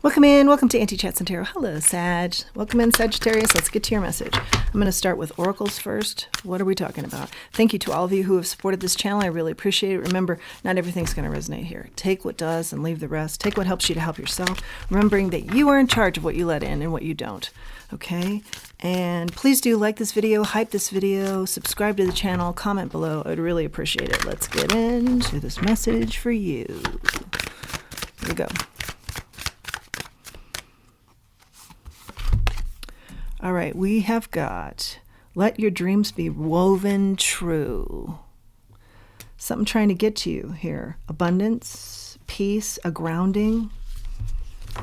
Welcome in. Welcome to Anti-Chats and Tarot. Hello, Sag. Welcome in, Sagittarius. Let's get to your message. I'm going to start with oracles first. What are we talking about? Thank you to all of you who have supported this channel. I really appreciate it. Remember, not everything's going to resonate here. Take what does and leave the rest. Take what helps you to help yourself. Remembering that you are in charge of what you let in and what you don't. Okay? And please do like this video, hype this video, subscribe to the channel, comment below. I'd really appreciate it. Let's get into this message for you. Here we go. All right, we have got, let your dreams be woven true. Something trying to get to you here. Abundance, peace, a grounding.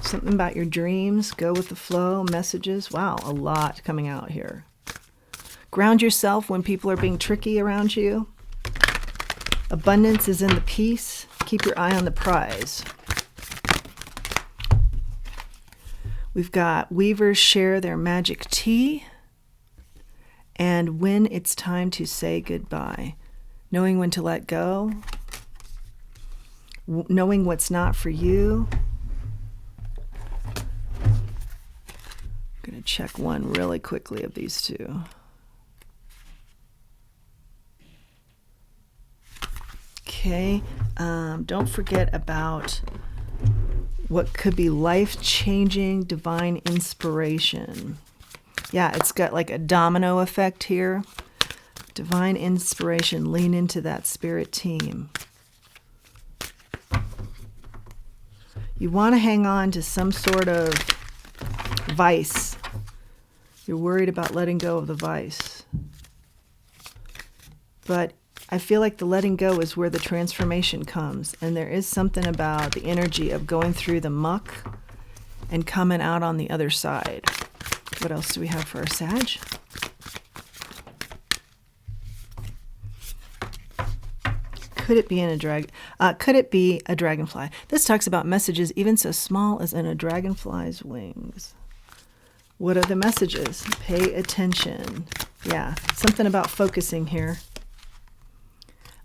Something about your dreams, go with the flow, messages. Wow, a lot coming out here. Ground yourself when people are being tricky around you. Abundance is in the peace. Keep your eye on the prize. We've got weavers share their magic tea, and when it's time to say goodbye, knowing when to let go, knowing what's not for you. I'm going to check one really quickly of these two. Okay, don't forget about what could be life-changing divine inspiration. Yeah, it's got like a domino effect here. Divine inspiration, lean into that spirit team. You want to hang on to some sort of vice. You're worried about letting go of the vice. But I feel like the letting go is where the transformation comes. And there is something about the energy of going through the muck and coming out on the other side. What else do we have for our Sag? Could it be in a could it be a dragonfly? This talks about messages even so small as in a dragonfly's wings. What are the messages? Pay attention. Yeah, something about focusing here.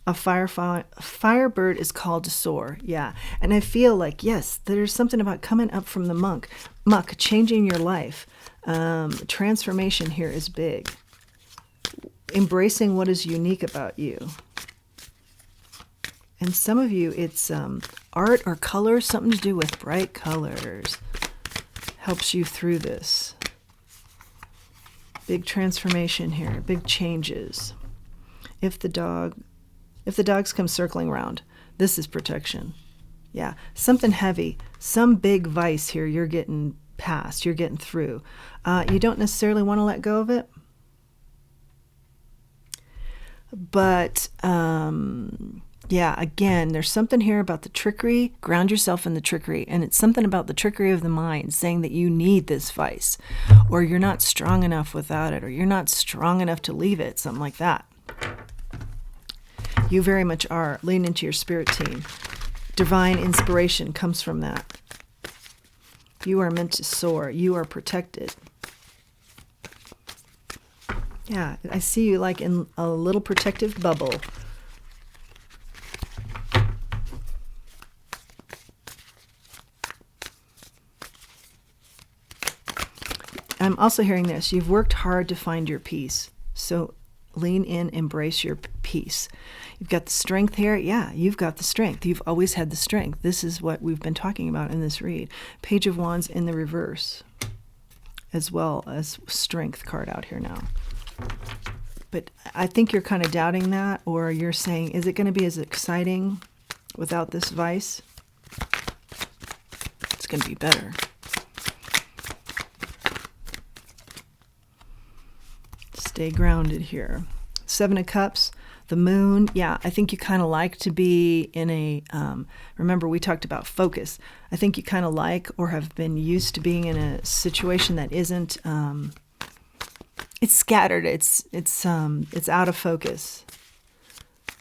A firebird is called to soar. Yeah. And I feel like, yes, there's something about coming up from the muck, changing your life. Transformation here is big. Embracing what is unique about you. And some of you, it's art or color, something to do with bright colors. Helps you through this. Big transformation here, big changes. If the dogs come circling around, this is protection. Yeah, something heavy, some big vice here you're getting past, you're getting through. You don't necessarily want to let go of it. But, yeah, again, there's something here about the trickery. Ground yourself in the trickery. And it's something about the trickery of the mind, saying that you need this vice. Or you're not strong enough without it. Or you're not strong enough to leave it. Something like that. You very much are. Lean into your spirit team. Divine inspiration comes from that. You are meant to soar. You are protected. Yeah, I see you like in a little protective bubble. I'm also hearing this. You've worked hard to find your peace. So lean in, embrace your peace. You've got the strength here. Yeah, you've got the strength. You've always had the strength. This is what we've been talking about in this read. Page of Wands in the reverse, as well as strength card out here now. But I think you're kind of doubting that, or you're saying, is it going to be as exciting without this vice? It's going to be better. Stay grounded here. Seven of Cups, the moon. Yeah, I think you kind of like to be in a, remember we talked about focus. I think you kind of like or have been used to being in a situation that isn't, it's scattered. It's out of focus.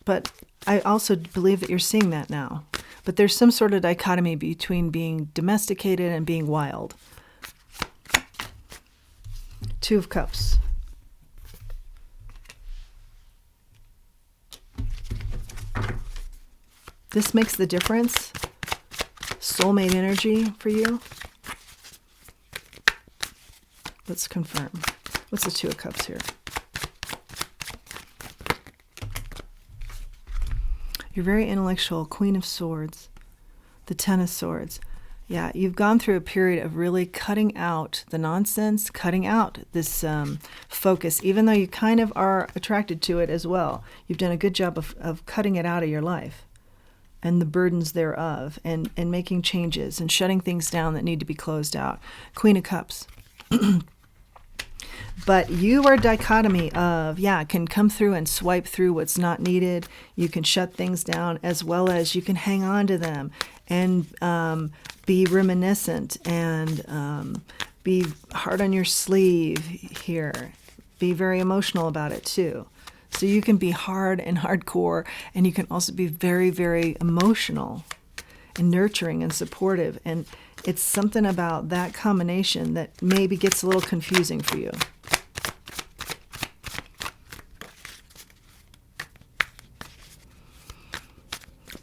But I also believe that you're seeing that now. But there's some sort of dichotomy between being domesticated and being wild. Two of Cups. This makes the difference. Soulmate energy for you. Let's confirm. What's the Two of Cups here? You're very intellectual. Queen of Swords. The Ten of Swords. Yeah, you've gone through a period of really cutting out the nonsense, cutting out this focus, even though you kind of are attracted to it as well. You've done a good job of cutting it out of your life and the burdens thereof, and making changes and shutting things down that need to be closed out. Queen of Cups. But you are a dichotomy of, can come through and swipe through what's not needed. You can shut things down, as well as you can hang on to them and be reminiscent and be hard on your sleeve here. Be very emotional about it too. So you can be hard and hardcore, and you can also be very, very emotional and nurturing and supportive. And it's something about that combination that maybe gets a little confusing for you.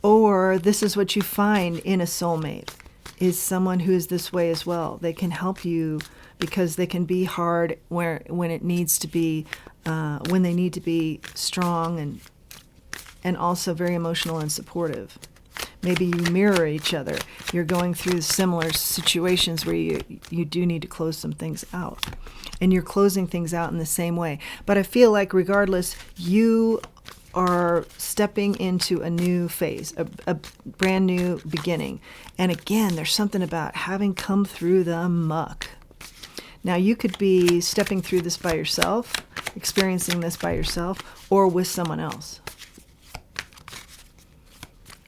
Or this is what you find in a soulmate, is someone who is this way as well. They can help you because they can be hard when it needs to be, when they need to be strong, and also very emotional and supportive. Maybe you mirror each other. You're going through similar situations where you do need to close some things out. And you're closing things out in the same way. But I feel like regardless, you are stepping into a new phase, a brand new beginning. And again, there's something about having come through the muck. Now, you could be stepping through this by yourself, experiencing this by yourself, or with someone else.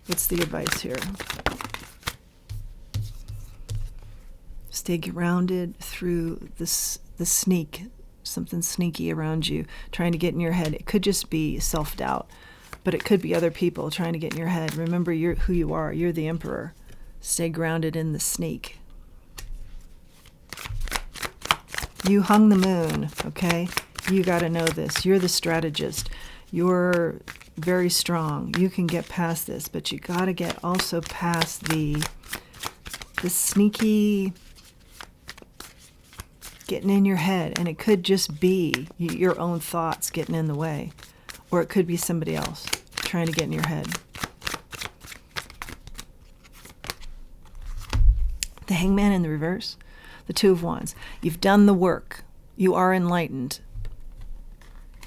What's the advice here? Stay grounded through the sneak, something sneaky around you, trying to get in your head. It could just be self-doubt, but it could be other people trying to get in your head. Remember, you're who you are. You're the emperor. Stay grounded in the sneak. You hung the moon, okay? You got to know this. You're the strategist. You're very strong. You can get past this, but you got to get also past the sneaky getting in your head. And it could just be your own thoughts getting in the way, or it could be somebody else trying to get in your head. The Hangman in the reverse, the Two of Wands. You've done the work. You are enlightened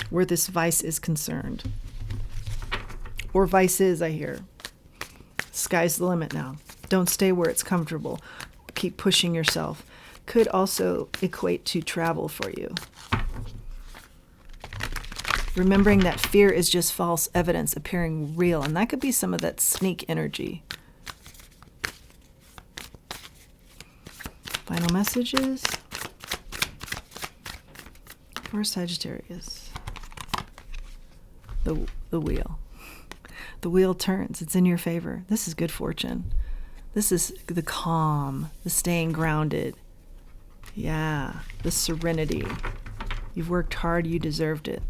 where this vice is concerned. Or vice is, I hear. Sky's the limit now. Don't stay where it's comfortable. Keep pushing yourself. Could also equate to travel for you. Remembering that fear is just false evidence appearing real, and that could be some of that sneak energy. Final messages for Sagittarius. The wheel. The wheel turns. It's in your favor. This is good fortune. This is the calm, the staying grounded. Yeah, the serenity. You've worked hard. You deserved it.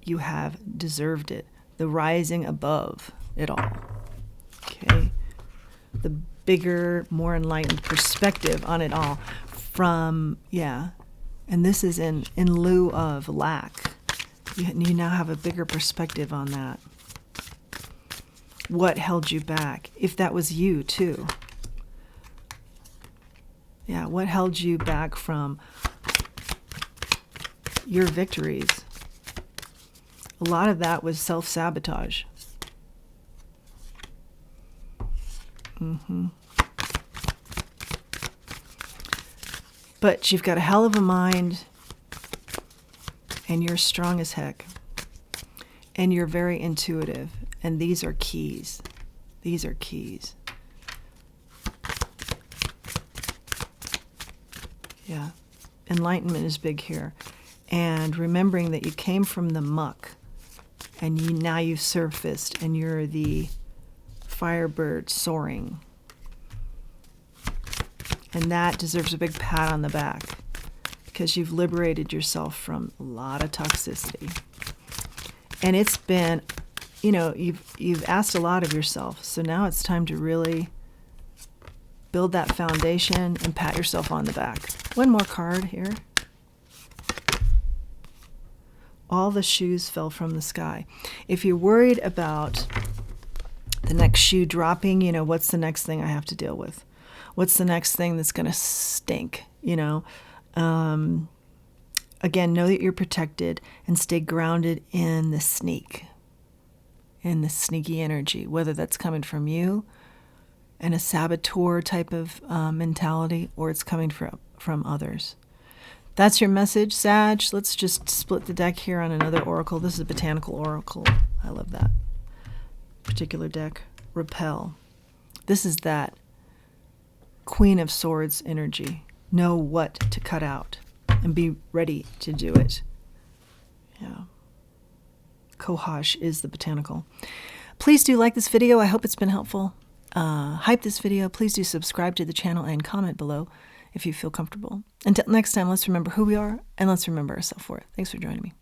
You have deserved it. The rising above it all. Okay. The bigger, more enlightened perspective on it all from, and this is in lieu of lack. You now have a bigger perspective on that. What held you back? If that was you too. Yeah, what held you back from your victories? A lot of that was self-sabotage. But you've got a hell of a mind, and you're strong as heck, and you're very intuitive, and these are keys. These are keys. Yeah, enlightenment is big here, and remembering that you came from the muck, and now you've surfaced, and you're the firebird soaring. And that deserves a big pat on the back, because you've liberated yourself from a lot of toxicity. And it's been, you've asked a lot of yourself. So now it's time to really build that foundation and pat yourself on the back. One more card here. All the shoes fell from the sky. If you're worried about the next shoe dropping, you know, what's the next thing I have to deal with? What's the next thing that's going to stink, you know? Again, know that you're protected and stay grounded in the sneaky energy, whether that's coming from you and a saboteur type of mentality, or it's coming from others. That's your message, Sag. Let's just split the deck here on another oracle. This is a botanical oracle. I love that particular deck. Repel. This is that Queen of Swords energy. Know what to cut out and be ready to do it. Yeah. Kohash is the botanical. Please do like this video. I hope it's been helpful. Hype this video. Please do subscribe to the channel and comment below if you feel comfortable. Until next time, let's remember who we are and let's remember our self-worth. Thanks for joining me.